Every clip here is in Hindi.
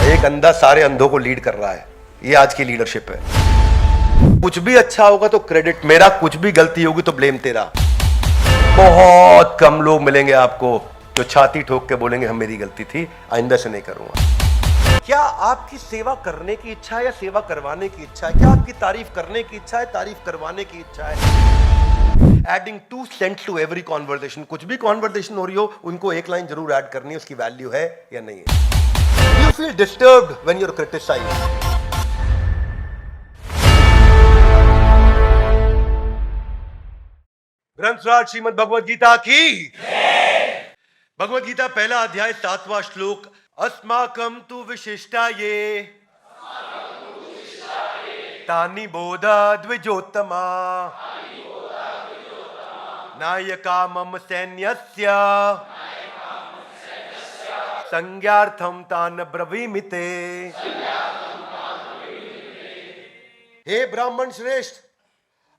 एक अंधा सारे अंधों को लीड कर रहा है, ये आज की लीडरशिप है। कुछ भी अच्छा होगा तो क्रेडिट मेरा, कुछ भी गलती होगी तो ब्लेम तेरा। बहुत कम लोग मिलेंगे आपको जो छाती ठोक के बोलेंगे हम मेरी गलती थी, आइंदा से नहीं करूंगा। क्या आपकी सेवा करने की इच्छा है या सेवा करवाने की इच्छा है? क्या आपकी तारीफ करने की इच्छा है, तारीफ करवाने की इच्छा है? Adding 2 cents to every conversation. कुछ भी कॉन्वर्सेशन हो रही हो, उनको एक लाइन जरूर ऐड करनी है, उसकी वैल्यू है या नहीं है। You feel disturbed when you're criticized. ग्रंथराज Shrimad Bhagavad Gita की भगवद गीता पहला अध्याय 7वां श्लोक। अस्माकं तु विशिष्टाये तानि बोधा द्विजोत्तमा नायका मम सैन्यस्य संज्ञार्थम तान ब्रवीमिते। हे ब्राह्मण श्रेष्ठ,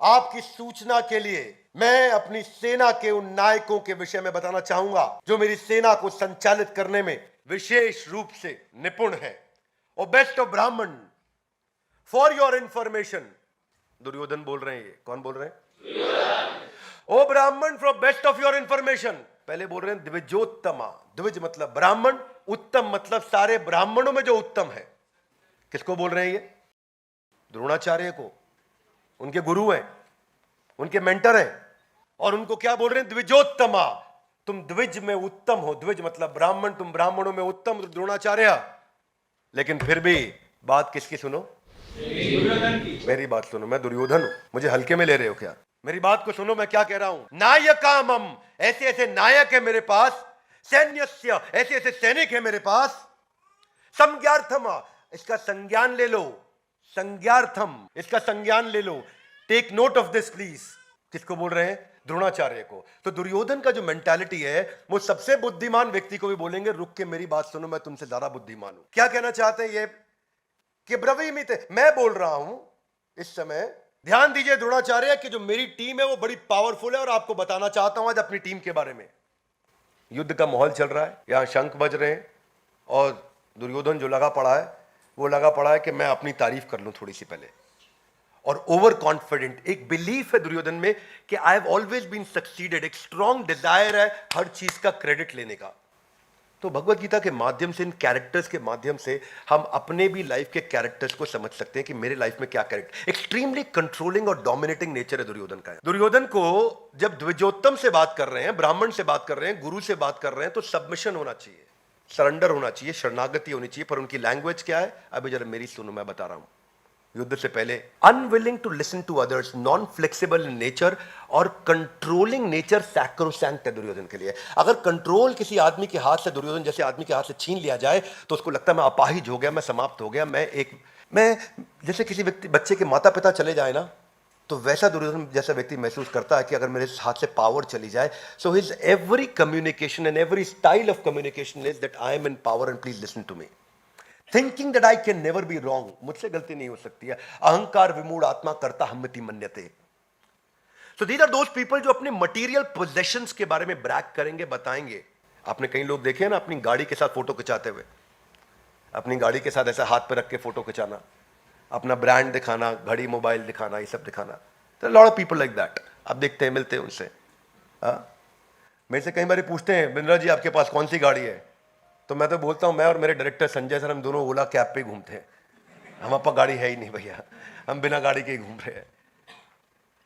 आपकी सूचना के लिए मैं अपनी सेना के उन नायकों के विषय में बताना चाहूंगा जो मेरी सेना को संचालित करने में विशेष रूप से निपुण है। और बेस्ट ऑफ ब्राह्मण, फॉर योर इंफॉर्मेशन, दुर्योधन बोल रहे हैं। ये कौन बोल रहे हैं? ओ ब्राह्मण, for best of your information, पहले बोल रहे हैं द्विजोत्तमा। द्विज मतलब ब्राह्मण, उत्तम मतलब सारे ब्राह्मणों में जो उत्तम है। किसको बोल रहे हैं ये? द्रोणाचार्य को। उनके गुरु हैं, उनके मेंटर हैं, और उनको क्या बोल रहे हैं? द्विजोत्तमा। तुम द्विज में उत्तम हो। द्विज मतलब ब्राह्मण, तुम ब्राह्मणों में उत्तम द्रोणाचार्य। लेकिन फिर भी बात किसकी सुनो? मेरी बात सुनो। मैं दुर्योधन हूं, मुझे हल्के में ले रहे हो क्या? मेरी बात को सुनो, मैं क्या कह रहा हूं। नायकामम, ऐसे ऐसे नायक है मेरे पास। सैन्यस्य, ऐसे ऐसे सैनिक है मेरे पास। संज्ञार्थम, इसका संज्ञान ले लो। संज्ञार्थम, इसका संज्ञान ले लो। Take note of this please. किसको बोल रहे हैं? द्रोणाचार्य को। तो दुर्योधन का जो मेंटालिटी है, वो सबसे बुद्धिमान व्यक्ति को भी बोलेंगे रुक के मेरी बात सुनो, मैं तुमसे ज्यादा बुद्धिमान हूं। क्या कहना चाहते हैं ये? कि ब्रवीमिते, मैं बोल रहा हूं इस समय। ध्यान दीजिए द्रोणाचार्य कि जो मेरी टीम है वो बड़ी पावरफुल है, और आपको बताना चाहता हूं आज अपनी टीम के बारे में। युद्ध का माहौल चल रहा है, यहां शंख बज रहे हैं, और दुर्योधन जो लगा पड़ा है वो लगा पड़ा है कि मैं अपनी तारीफ कर लूं थोड़ी सी पहले। और ओवर कॉन्फिडेंट, एक बिलीफ है दुर्योधन में कि I have always been succeeded. एक स्ट्रॉन्ग डिजायर है हर चीज का क्रेडिट लेने का। तो भगवत गीता के माध्यम से, इन कैरेक्टर्स के माध्यम से हम अपने भी लाइफ के कैरेक्टर्स को समझ सकते हैं कि मेरे लाइफ में क्या कैरेक्टर। एक्सट्रीमली कंट्रोलिंग और डोमिनेटिंग नेचर है दुर्योधन का। दुर्योधन को जब द्विजोत्तम से बात कर रहे हैं, ब्राह्मण से बात कर रहे हैं, गुरु से बात कर रहे हैं, तो सबमिशन होना चाहिए, सरेंडर होना चाहिए, शरणागति होनी चाहिए। पर उनकी लैंग्वेज क्या है? अभी जरा मेरी सुनो, मैं बता रहा हूं। युद्ध से पहले unwilling to listen to others, non flexible in nature, और कंट्रोलिंग नेचर सैक्रोसैंक्ट है दुर्योधन के लिए। अगर कंट्रोल किसी आदमी के हाथ से, दुर्योधन जैसे आदमी के हाथ से छीन लिया जाए तो उसको लगता है मैं अपाहिज हो गया, मैं समाप्त हो गया। मैं जैसे किसी व्यक्ति, बच्चे के माता पिता चले जाए ना, तो वैसा दुर्योधन जैसा व्यक्ति महसूस करता है कि अगर मेरे हाथ से पावर चली जाए। So his every communication and every style of communication is that I am in power and please listen to me. Thinking that I can never be wrong, मुझसे गलती नहीं हो सकती है। अहंकार विमूढ़ आत्मा कर्ता हम्मति मन्यते। So these are those people जो अपने मटेरियल पोजेशंस के बारे में ब्रैग करेंगे, बताएंगे। आपने कई लोग देखे हैं ना अपनी गाड़ी के साथ फोटो खिंचाते हुए, अपनी गाड़ी के साथ ऐसा हाथ पे रख के फोटो खिंचाना, अपना ब्रांड दिखाना, घड़ी मोबाइल दिखाना, ये सब दिखाना। तो lot of people like that. आप देखते हैं, मिलते हैं उनसे। मेरे से कई बार पूछते हैं बिंद्रा जी आपके पास कौन सी गाड़ी है? तो मैं तो बोलता हूं मैं और मेरे डायरेक्टर संजय सर, हम दोनों ओला कैब पे घूमते हैं। हमारे पास गाड़ी है ही नहीं भैया, हम बिना गाड़ी के ही घूम रहे हैं।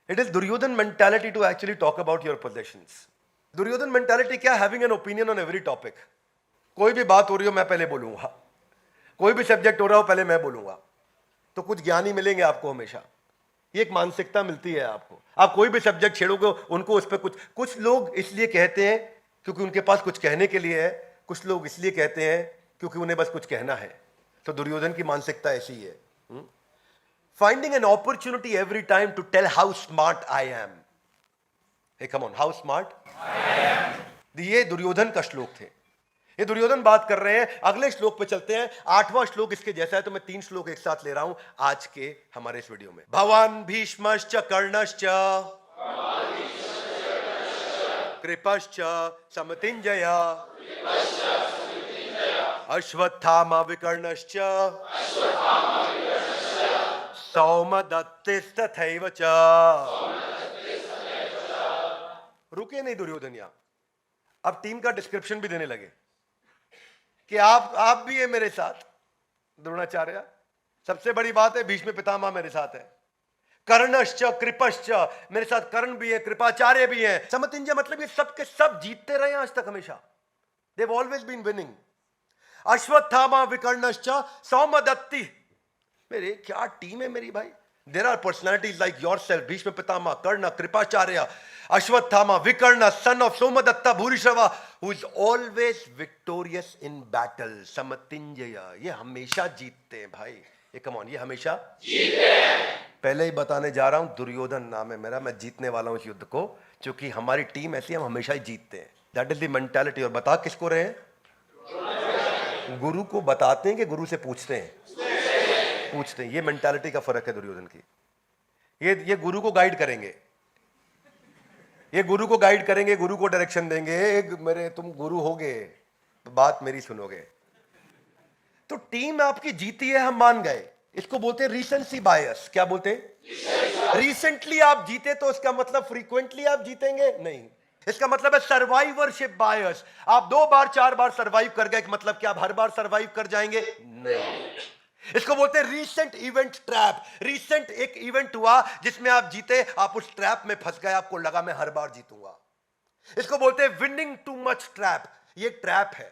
It is Duryodhan mentality to actually talk about your possessions. Duryodhan mentality क्या? Having an opinion on every topic. कोई भी बात हो रही हो मैं पहले बोलूंगा, कोई भी सब्जेक्ट हो रहा हो पहले मैं बोलूंगा। तो कुछ ज्ञानी मिलेंगे आपको हमेशा, ये एक मानसिकता मिलती है आपको। आप कोई भी सब्जेक्ट छेड़ोगे उनको उस पर कुछ लोग इसलिए कहते हैं क्योंकि उनके पास कुछ कहने के लिए है, कुछ लोग इसलिए कहते हैं क्योंकि उन्हें बस कुछ कहना है। तो दुर्योधन की मानसिकता ऐसी है। Finding an opportunity every time to tell how smart I am. Hey come on, how smart I am. ये दुर्योधन का श्लोक थे। ये दुर्योधन बात कर रहे हैं। अगले श्लोक पे चलते हैं। 8वां श्लोक इसके जैसा है, तो मैं 3 श्लोक एक साथ ले रहा हूं आज के हमारे इस वीडियो में। भवान भीष्मश्च कर्णश्च कृपश्च समतिंजय अश्वत्थामा विकर्णश्च सौमदत्तिस्तथैव च। रुके नहीं दुर्योधन यहां, अब टीम का डिस्क्रिप्शन भी देने लगे कि आप भी है मेरे साथ द्रोणाचार्य। सबसे बड़ी बात है भीष्म पितामह मेरे साथ है, कर्णश्च कृपश्च मेरे साथ कर्ण भी है, कृपाचार्य भी है। समतिंजय मतलब ये सब के सब जीतते रहे आज तक हमेशा, they have always been winning. Ashwatthama विकर्णश्च सौमदत्ति, मेरे क्या टीम है मेरी भाई। There are personalities like yourself, Bhishma Pitamah, Karna, Kripacharya, Ashwatthama, Vikarna, son of Somadatta Bhurishrava, who is always victorious in battle. समतिंजय ये हमेशा जीतते हैं भाई, ये कम ऑन, ये हमेशा जीतते हैं। पहले ही बताने जा रहा हूं, दुर्योधन नाम है मेरा, मैं जीतने वाला हूं इस युद्ध को, क्योंकि हमारी टीम ऐसी, हम हमेशा ही जीतते हैं। That is the mentality. और बता किसको रहे हैं? गुरु को बताते हैं कि गुरु से पूछते हैं? पूछते हैं। ये मेंटालिटी का फर्क है दुर्योधन की। ये गुरु को गाइड करेंगे, ये गुरु को गाइड करेंगे, गुरु को डायरेक्शन देंगे। मेरे तुम गुरु होगे, बात मेरी सुनोगे। तो टीम आपकी जीती है, हम मान गए। इसको बोलते हैं रीसेंसी बायस। क्या बोलते हैं? रिसेंटली आप जीते तो इसका मतलब फ्रीक्वेंटली आप जीतेंगे नहीं। इसका मतलब है सर्वाइवरशिप बायस। आप 2 बार 4 बार सर्वाइव कर गए, मतलब क्या आप हर बार सर्वाइव कर जाएंगे? नहीं। इसको बोलते हैं रीसेंट इवेंट ट्रैप। रीसेंट एक इवेंट हुआ जिसमें आप जीते, आप उस ट्रैप में फंस गए, आपको लगा मैं हर बार जीतूंगा। इसको बोलते हैं विनिंग टू मच ट्रैप। ये ट्रैप है।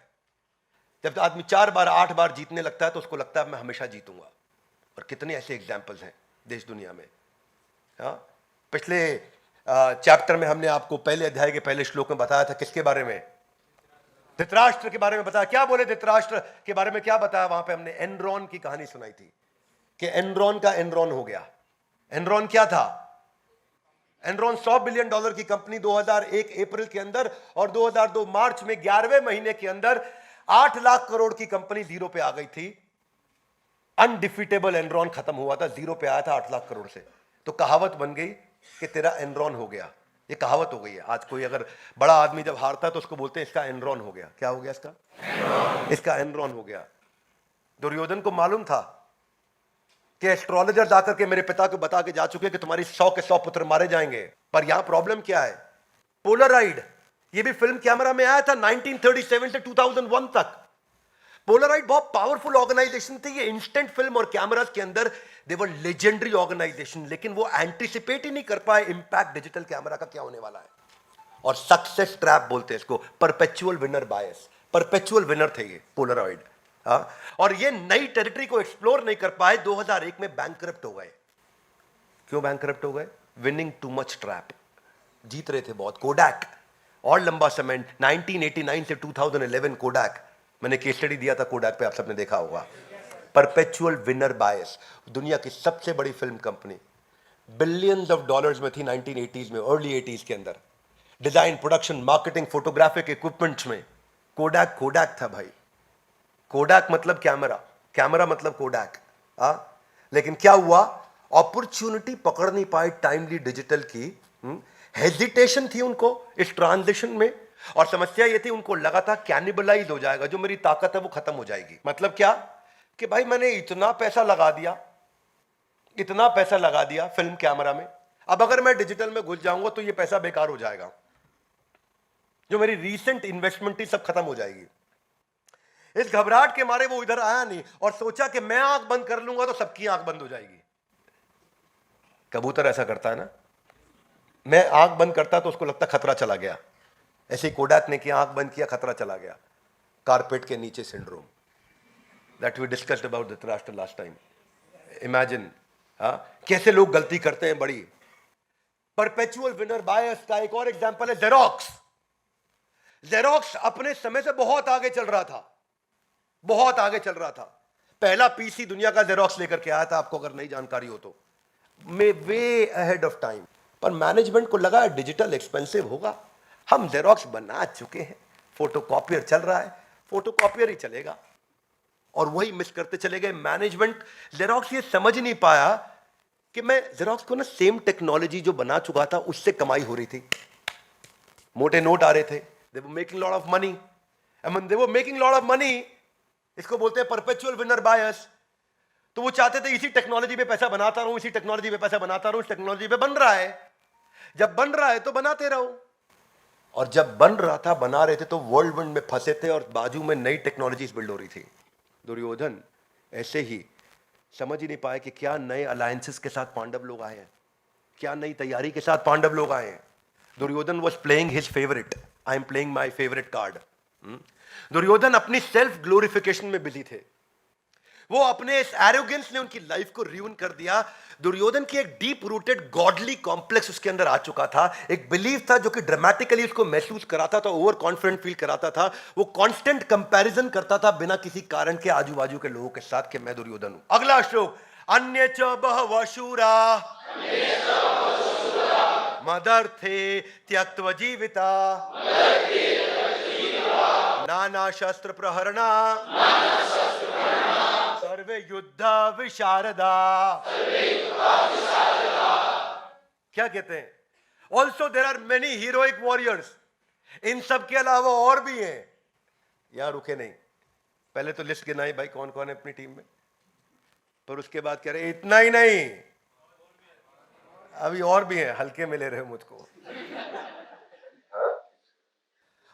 जब आदमी 4 बार 8 बार जीतने लगता है तो उसको लगता है मैं हमेशा जीतूंगा। और कितने ऐसे एग्जाम्पल्स हैं देश दुनिया में। हाँ, पिछले चैप्टर में हमने आपको पहले अध्याय के पहले श्लोक में बताया था किसके बारे में? धृतराष्ट्र के बारे में बताया। क्या बोले धृतराष्ट्र के बारे में? क्या बताया वहां पे? हमने एनरॉन की कहानी सुनाई थी कि एनरॉन का एनरॉन हो गया। एनरॉन क्या था? एनरॉन $100 बिलियन की कंपनी 2001 अप्रैल के अंदर, और 2002 मार्च में 11वें महीने के अंदर 8 लाख करोड़ की कंपनी जीरो पे आ गई थी। अनडिफीटेबल एनरॉन खत्म हुआ था, जीरो पे आया था 8 लाख करोड़ से। तो कहावत बन गई कि तेरा एनरॉन हो गया। ये कहावत हो गई है। आज कोई अगर बड़ा आदमी जब हारता है तो उसको बोलते हैं इसका एनरॉन हो गया। क्या हो गया इसका? इसका एनरॉन हो गया। दुर्योधन को मालूम था कि एस्ट्रोलॉजर जाकर के मेरे पिता को बता के जा चुके कि तुम्हारी 100 के 100 पुत्र मारे जाएंगे। पर यहां प्रॉब्लम क्या है? पोलराइड। ये भी फिल्म कैमरा में आया था 1937 से 2001 तक। पोलराइड बहुत पावरफुल ऑर्गेनाइजेशन थी। ये इंस्टेंट फिल्म और कैमरास के अंदर दे वर लेजेंडरी ऑर्गेनाइजेशन, लेकिन वो एंटिसिपेट ही नहीं कर पाए इंपैक्ट डिजिटल कैमरा का क्या होने वाला है। और सक्सेस ट्रैप बोलते हैं इसको, परपेचुअल विनर बायस। परपेचुअल विनर थे ये पोलराइड। और ये नई टेरिटरी को एक्सप्लोर नहीं कर पाए, 2001 में बैंकरप्ट हो गए। क्यों बैंकरप्ट हो गए? Winning too much trap. जीत रहे थे बहुत। कोडैक और लंबा समय 1989 से 2011 कोडैक, मैंने केस स्टडी दिया था कोडैक पे, आप सबने देखा होगा। परपेचुअल विनर बायस। दुनिया की सबसे बड़ी film company, billions of dollars में थी 1980s में, अर्ली 80s के अंदर। Design, production, marketing, photographic equipments में कोडैक कोडैक था भाई। कोडैक मतलब कैमरा, कैमरा मतलब कोडैक। लेकिन क्या हुआ? अपॉर्चुनिटी पकड़ नहीं पाए टाइमली डिजिटल की। हेजिटेशन थी उनको इस ट्रांजिशन में। और समस्या ये थी, उनको लगा था कैनिबलाइज हो जाएगा, जो मेरी ताकत है वो खत्म हो जाएगी। मतलब क्या? कि भाई मैंने इतना पैसा लगा दिया, इतना पैसा लगा दिया फिल्म कैमरा में, अब अगर मैं डिजिटल में घुस जाऊंगा तो ये पैसा बेकार हो जाएगा, जो मेरी रीसेंट इन्वेस्टमेंट थी सब खत्म हो जाएगी। इस घबराहट के मारे वो इधर आया नहीं और सोचा कि मैं आंख बंद कर लूंगा तो सबकी आंख बंद हो जाएगी। कबूतर ऐसा करता है ना, मैं आंख बंद करता तो उसको लगता खतरा चला गया। ऐसे ही कोडैक ने किया, आंख बंद किया, खतरा चला गया। कारपेट के नीचे syndrome, that we discussed about Dhritarashtra last time. Imagine कैसे लोग गलती करते हैं बड़ी। परपेचुअल विनर बायस का एक और एग्जांपल है जेरोक्स। जेरोक्स अपने समय से बहुत आगे चल रहा था, बहुत आगे चल रहा था। पहला पीसी दुनिया का जेरोक्स लेकर के आया था, आपको अगर नहीं जानकारी हो तो, वे अहेड ऑफ टाइम। पर मैनेजमेंट को लगा डिजिटल एक्सपेंसिव होगा, हम जेरोक्स बना चुके हैं, फोटोकॉपियर चल रहा है, फोटोकॉपियर ही चलेगा। और वही मिस करते चले गए मैनेजमेंट। जेरोक्स ये समझ नहीं पाया कि मैं जेरोक्स को ना सेम टेक्नोलॉजी जो बना चुका था उससे कमाई हो रही थी। मोटे नोट आ रहे थे, they were making lot of money, and when they were making lot of money, इसको बोलते हैं परपेचुअल विनर बायस। तो वो चाहते थे इसी टेक्नोलॉजी पे पैसा बनाता रहूं, इसी टेक्नोलॉजी पे पैसा बनाता रहूं, इस टेक्नोलॉजी पे बन रहा है, जब बन रहा है तो बनाते रहो। और जब बन रहा था, बना रहे थे, तो वर्ल्ड विंड में फंसे थे और बाजू में नई टेक्नोलॉजीज बिल्ड हो रही थी। दुर्योधन ऐसे ही समझ ही नहीं पाए कि क्या नए अलायंसेस के साथ पांडव लोग आए हैं, क्या नई तैयारी के साथ पांडव लोग आए हैं। Duryodhan was playing his favourite, I am playing my favourite card. Duryodhan अपनी सेल्फ ग्लोरिफिकेशन में बिजी थे। वो अपने इस एरोगेंस ने उनकी लाइफ को रियून कर दिया। दुर्योधन की एक डीप रूटेड गॉडली कॉम्प्लेक्स उसके अंदर आ चुका था। एक बिलीफ था जो कि ड्रामेटिकली उसको महसूस कराता था, ओवर कॉन्फिडेंट फील कराता था। वो कांस्टेंट कंपैरिजन करता था बिना किसी कारण के आजू बाजू के लोगों के साथ कि मैं दुर्योधन हूं। अगला श्लोक, अन्य च बहवः शूरा मदर्थे त्यक्त्वा जीविता नाना शस्त्र प्रहरणा सर्वे युद्ध विशारदा। क्या कहते हैं? Also there are many heroic warriors. इन सब के अलावा और भी हैं। यहां रुके नहीं, पहले तो लिस्ट गिनाई भाई कौन कौन है अपनी टीम में, पर उसके बाद कह रहे इतना ही नहीं, अभी और भी हैं। हल्के में ले रहे हो मुझको।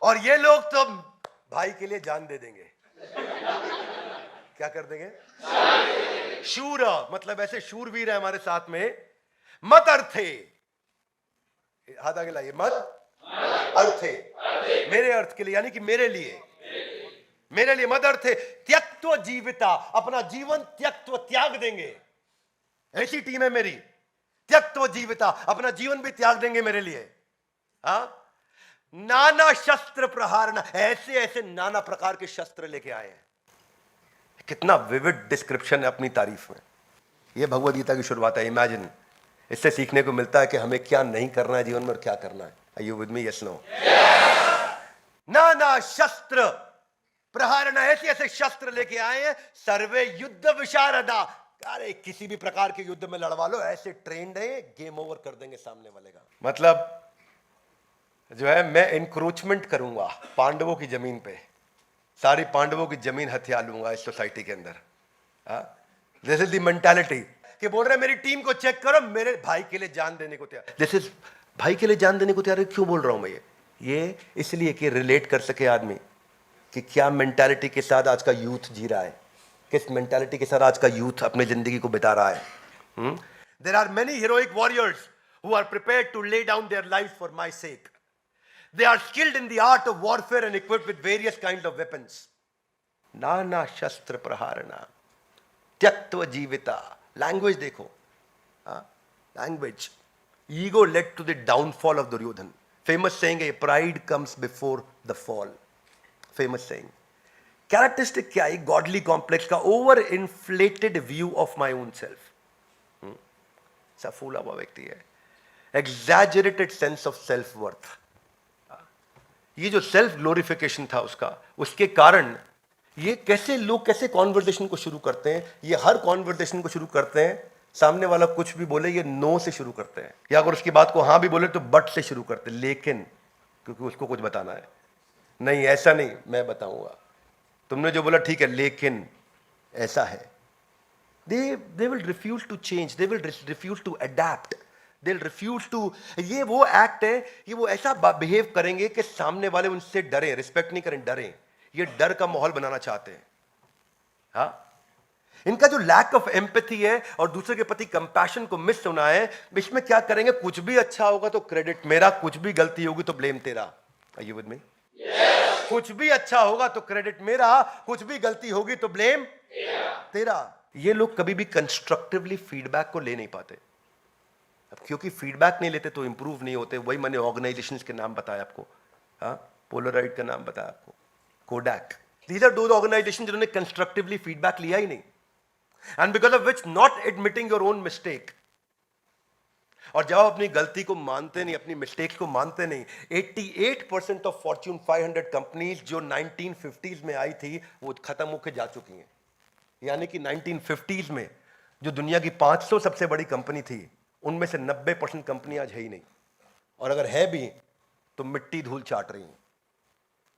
और ये लोग तो भाई के लिए जान दे देंगे। क्या कर देंगे? शूर, मतलब ऐसे शूरवीर है हमारे साथ में। मत अर्थे, हाथ आगे लाइए, मत अर्थे, मेरे अर्थ के लिए, यानी कि मेरे लिए, मेरे लिए मत अर्थे त्यक्त्वा जीविता, अपना जीवन त्यक्त्वा त्याग देंगे। ऐसी टीम है मेरी, त्यक्त्वा जीविता, अपना जीवन भी त्याग देंगे मेरे लिए। नाना शस्त्र प्रहारना, ऐसे ऐसे नाना प्रकार के शस्त्र लेके आए हैं। कितना विविड डिस्क्रिप्शन है अपनी तारीफ में। यह भगवद गीता की शुरुआत है। इमेजिन, इससे सीखने को मिलता है कि हमें क्या नहीं करना है जीवन में और क्या करना है। Are you with me? Yes, no? नाना शस्त्र प्रहारना, ऐसे ऐसे शस्त्र लेके आए हैं। सर्वे युद्ध विशारदा, अरे किसी भी प्रकार के युद्ध में लड़वा लो, ऐसे ट्रेंड है, गेम ओवर कर देंगे सामने वाले का। मतलब जो है, मैं इंक्रोचमेंट करूंगा पांडवों की जमीन पे, सारी पांडवों की जमीन हथिया लूंगा इस सोसाइटी के अंदर। दिस इज द मेंटालिटी कि बोल रहे मेरी टीम को चेक करो, मेरे भाई के लिए जान देने को तैयार। दिस इज भाई के लिए जान देने को तैयार। क्यों बोल रहा हूं मैं ये इसलिए कि रिलेट कर सके आदमी कि क्या मेंटालिटी के साथ आज का यूथ जी रहा है, किस मेंटालिटी के साथ आज का यूथ अपनी जिंदगी को बिता रहा है। There are many heroic warriors who are prepared to lay down their life for my sake. They are skilled in the art of warfare and equipped with various kinds of weapons. नाना शस्त्र प्रहारना त्यक्त्वा जीविता. लैंग्वेज देखो, language. Ego led to the downfall of Duryodhan. Famous saying है, pride comes before the fall. Famous saying. Characteristic क्या है? Godly complex का over inflated view of my own self. सा फूला हुआ व्यक्ति है. Exaggerated sense of self worth. ये जो सेल्फ ग्लोरिफिकेशन था उसका, उसके कारण ये कैसे लोग कैसे कॉन्वर्सेशन को शुरू करते हैं. ये हर कॉन्वर्सेशन को शुरू करते हैं, सामने वाला कुछ भी बोले ये नो से शुरू करते हैं, या अगर उसकी बात को हाँ भी बोले तो बट से शुरू करते हैं. लेकिन क्योंकि उसको कुछ बताना है. नहीं ऐसा नहीं, मैं बताऊंगा. तुमने जो बोला ठीक है, लेकिन ऐसा है. they will refuse to change, they will refuse to adapt, they'll refuse to. ये वो एक्ट है, ये वो ऐसा बिहेव करेंगे कि सामने वाले उनसे डरे, रिस्पेक्ट नहीं करें, डरें. ये डर का माहौल बनाना चाहते हैं. हाँ, इनका जो लैक ऑफ एम्पैथी है और दूसरे के प्रति कंपैशन को मिस होना है, इसमें क्या करेंगे, कुछ भी अच्छा होगा तो क्रेडिट मेरा, कुछ भी गलती होगी तो ब्लेम तेरा. Are you with me? कुछ भी अच्छा होगा तो क्रेडिट मेरा, कुछ भी गलती होगी तो ब्लेम तेरा. ये लोग कभी भी कंस्ट्रक्टिवली फीडबैक को ले नहीं पाते. अब क्योंकि फीडबैक नहीं लेते तो इंप्रूव नहीं होते. वही मैंने ऑर्गेनाइजेशंस के नाम बताया आपको. हाँ, पोलराइड का नाम बताया आपको, कोडैक. दीज आर दो ऑर्गेनाइजेशन जिन्होंने कंस्ट्रक्टिवली फीडबैक लिया ही नहीं, and because of which not admitting your own mistake. और जब आप अपनी गलती को मानते नहीं, अपनी मिस्टेक्स को मानते नहीं. 88% ऑफ फॉर्च्यून 500 कंपनीज जो 1950s में आई थी वो खत्म होकर जा चुकी हैं. यानी कि 1950s में जो दुनिया की 500 सबसे बड़ी कंपनी थी, उनमें से 90% कंपनी आज है ही नहीं, और अगर है भी तो मिट्टी धूल चाट रही हैं.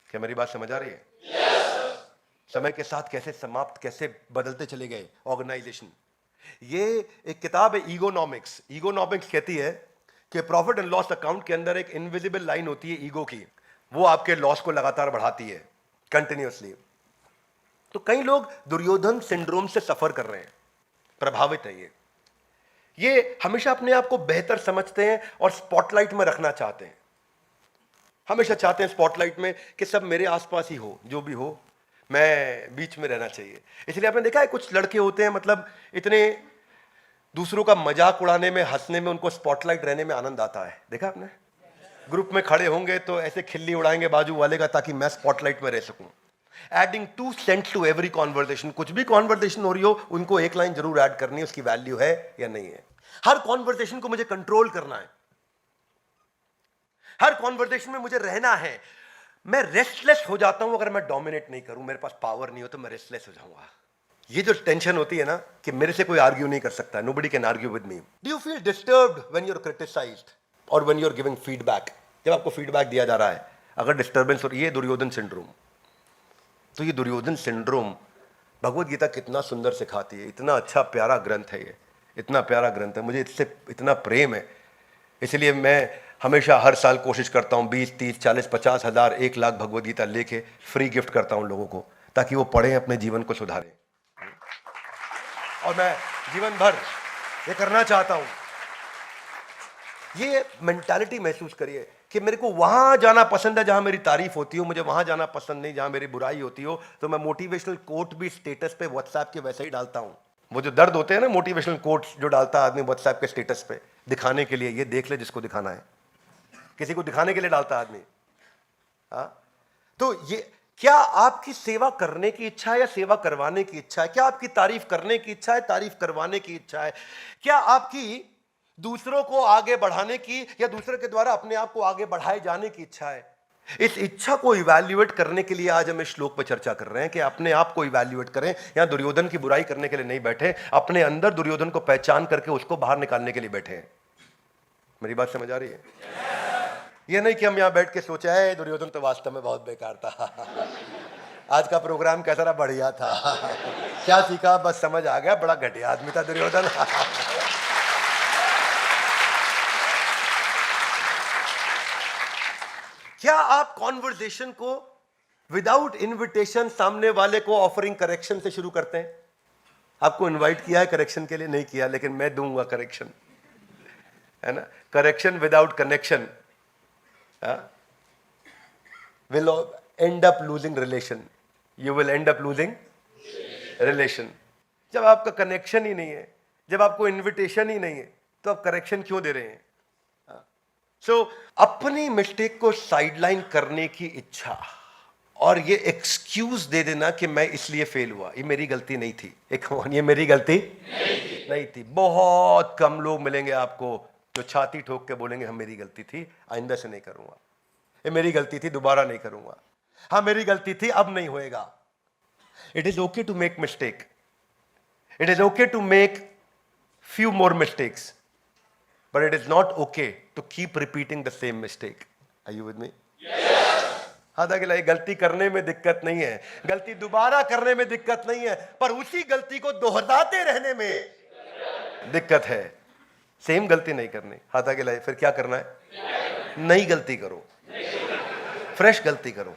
क्या मेरी बात समझ आ रही है? समय के साथ कैसे समाप्त, कैसे बदलते चले गए ऑर्गेनाइजेशन। ये एक किताब है ईगोनॉमिक्स। ईगोनॉमिक्स कहती है कि प्रॉफिट एंड लॉस अकाउंट के अंदर एक इनविजिबल लाइन होती है ईगो की, वो आपके लॉस को लगातार बढ़ाती है कंटिन्यूअसली। तो कई लोग दुर्योधन सिंड्रोम से सफर कर रहे हैं, प्रभावित है ये हमेशा अपने आप को बेहतर समझते हैं और स्पॉटलाइट में रखना चाहते हैं, हमेशा चाहते हैं स्पॉटलाइट में कि सब मेरे आसपास ही हो, जो भी हो मैं बीच में रहना चाहिए। इसलिए आपने देखा है कुछ लड़के होते हैं, मतलब इतने दूसरों का मजाक उड़ाने में, हंसने में, उनको स्पॉटलाइट रहने में आनंद आता है। देखा आपने, ग्रुप में खड़े होंगे तो ऐसे खिल्ली उड़ाएंगे बाजू वाले का ताकि मैं स्पॉटलाइट में रह सकूं। Adding 2 cents to every conversation, कुछ भी कॉन्वर्सेशन हो रही हो उनको एक लाइन जरूर ऐड करनी है, उसकी वैल्यू है या नहीं है। हर कॉन्वर्सेशन को मुझे कंट्रोल करना है, हर कॉन्वर्सेशन में मुझे रहना है। मैं रेस्टलेस हो जाता हूं अगर मैं डोमिनेट नहीं करूं, मेरे पास पावर नहीं हो तो मैं रेस्टलेस हो जाऊंगा। ये जो टेंशन होती है ना कि मेरे से कोई आर्ग्यू नहीं कर सकता, nobody can argue with me. Do you feel disturbed when you are criticised और when you are giving feedback? जब आपको फीडबैक दिया जा रहा है अगर डिस्टर्बेंस हो रही है, ये दुर्योधन सिंड्रोम। तो ये दुर्योधन सिंड्रोम भगवत गीता कितना सुंदर सिखाती है, इतना अच्छा प्यारा ग्रंथ है ये, इतना प्यारा ग्रंथ है, मुझे इससे इतना प्रेम है। इसलिए मैं हमेशा हर साल कोशिश करता हूँ 20, 30, 40, 50 हज़ार, 1 लाख भगवत गीता लेके फ्री गिफ्ट करता हूँ लोगों को, ताकि वो पढ़ें, अपने जीवन को सुधारें। और मैं जीवन भर ये करना चाहता हूँ। ये मेंटालिटी महसूस करिए कि मेरे को वहां जाना पसंद है जहां मेरी तारीफ होती हो, मुझे वहां जाना पसंद नहीं जहां मेरी बुराई होती हो। तो मैं मोटिवेशनल कोट भी स्टेटस पे व्हाट्सएप के वैसे ही डालता हूं। वो जो दर्द होते हैं ना, मोटिवेशनल कोट्स जो डालता है आदमी व्हाट्सएप के स्टेटस पे दिखाने के लिए, ये देख ले जिसको दिखाना है, किसी को दिखाने के लिए डालता है आदमी। तो ये क्या आपकी सेवा करने की इच्छा है या सेवा करवाने की इच्छा है? क्या आपकी तारीफ करने की इच्छा है, तारीफ करवाने की इच्छा है? क्या आपकी दूसरों को आगे बढ़ाने की या दूसरे के द्वारा अपने आप को आगे बढ़ाए जाने की इच्छा है? इस इच्छा को इवैल्यूएट करने के लिए आज हम इस श्लोक पर चर्चा कर रहे हैं कि अपने आप को इवैल्यूएट करें। यहां दुर्योधन की बुराई करने के लिए नहीं बैठे, अपने अंदर दुर्योधन को पहचान करके उसको बाहर निकालने के लिए बैठे हैं। मेरी बात समझ आ रही है? ये नहीं कि हम यहां बैठ के सोचा है दुर्योधन तो वास्तव में बहुत बेकार था, आज का प्रोग्राम कैसा रहा, बढ़िया था, क्या सीखा, बस समझ आ गया, बड़ा घटिया आदमी था दुर्योधन। क्या आप कॉन्वर्सेशन को विदाउट इनविटेशन सामने वाले को ऑफरिंग करेक्शन से शुरू करते हैं? आपको इनवाइट किया है करेक्शन के लिए? नहीं किया, लेकिन मैं दूंगा करेक्शन, है ना। Correction without connection will end up losing relation. You will end up losing relation. जब आपका कनेक्शन ही नहीं है, जब आपको इनविटेशन ही नहीं है, तो आप करेक्शन क्यों दे रहे हैं? अपनी मिस्टेक को साइडलाइन करने की इच्छा और ये एक्सक्यूज दे देना कि मैं इसलिए फेल हुआ, ये मेरी गलती नहीं थी। ये मेरी गलती नहीं थी। बहुत कम लोग मिलेंगे आपको जो छाती ठोक के बोलेंगे हम मेरी गलती थी, आइंदा से नहीं करूंगा, ये मेरी गलती थी, दोबारा नहीं करूंगा, हाँ मेरी गलती थी, अब नहीं होएगा। It is okay to make mistake, it is okay to make few more mistakes, but it is not okay to keep repeating the same mistake. Are you with me? Yes. हालांकि गलती करने में दिक्कत नहीं है, गलती दोबारा करने में दिक्कत नहीं है, पर उसी गलती को दोहराते रहने में दिक्कत है। सेम गलती नहीं करनी। हालांकि फिर क्या करना है? नई गलती करो, फ्रेश गलती करो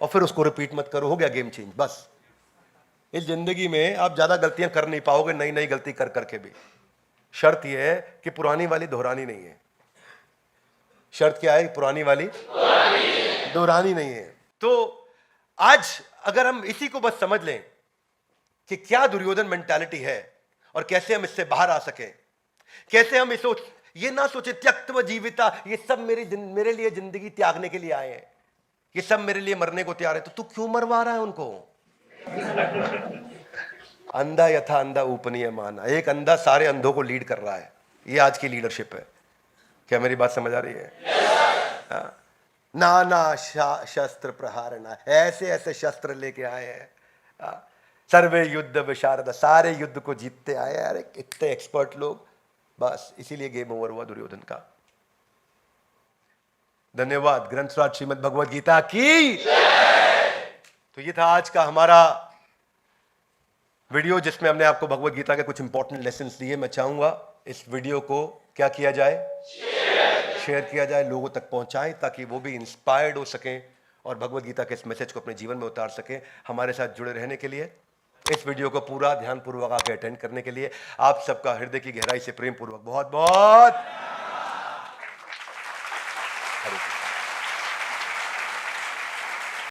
और फिर उसको रिपीट मत करो। हो गया गेम चेंज। बस इस जिंदगी में आप ज्यादा गलतियां कर नहीं पाओगे, नई नई गलती कर करके भी। शर्त यह है कि पुरानी वाली दोहरानी नहीं है। शर्त क्या है? पुरानी वाली दोहरानी नहीं है। तो आज अगर हम इसी को बस समझ लें कि क्या दुर्योधन मेंटालिटी है और कैसे हम इससे बाहर आ सके, कैसे हम इस ये ना सोचे त्यक्त्व जीविता, ये सब मेरे लिए जिंदगी त्यागने के लिए आए हैं, ये सब मेरे लिए मरने को तैयार है, तो तू क्यों मरवा रहा है उनको? अंधा यथा अंधा उपनीय माना। एक अंधा सारे अंधों को लीड कर रहा है, ये आज की लीडरशिप है। क्या मेरी बात समझ आ रही है? नाना शस्त्र प्रहारना, ऐसे ऐसे शस्त्र लेके आए हैं, सर्वे युद्ध विशारद, सारे युद्ध को जीतते आए। अरे कितने एक्सपर्ट लोग, बस इसीलिए गेम ओवर हुआ दुर्योधन का। धन्यवाद। ग्रंथराज श्रीमद् भगवद गीता की। तो ये था आज का हमारा वीडियो जिसमें हमने आपको भगवत गीता के कुछ इंपॉर्टेंट लेसन्स दिए। मैं चाहूंगा इस वीडियो को क्या किया जाए, शेयर किया जाए, लोगों तक पहुंचाएं ताकि वो भी इंस्पायर्ड हो सकें और भगवत गीता के इस मैसेज को अपने जीवन में उतार सकें। हमारे साथ जुड़े रहने के लिए, इस वीडियो को पूरा ध्यानपूर्वक आके अटेंड करने के लिए आप सबका हृदय की गहराई से प्रेम पूर्वक बहुत बहुत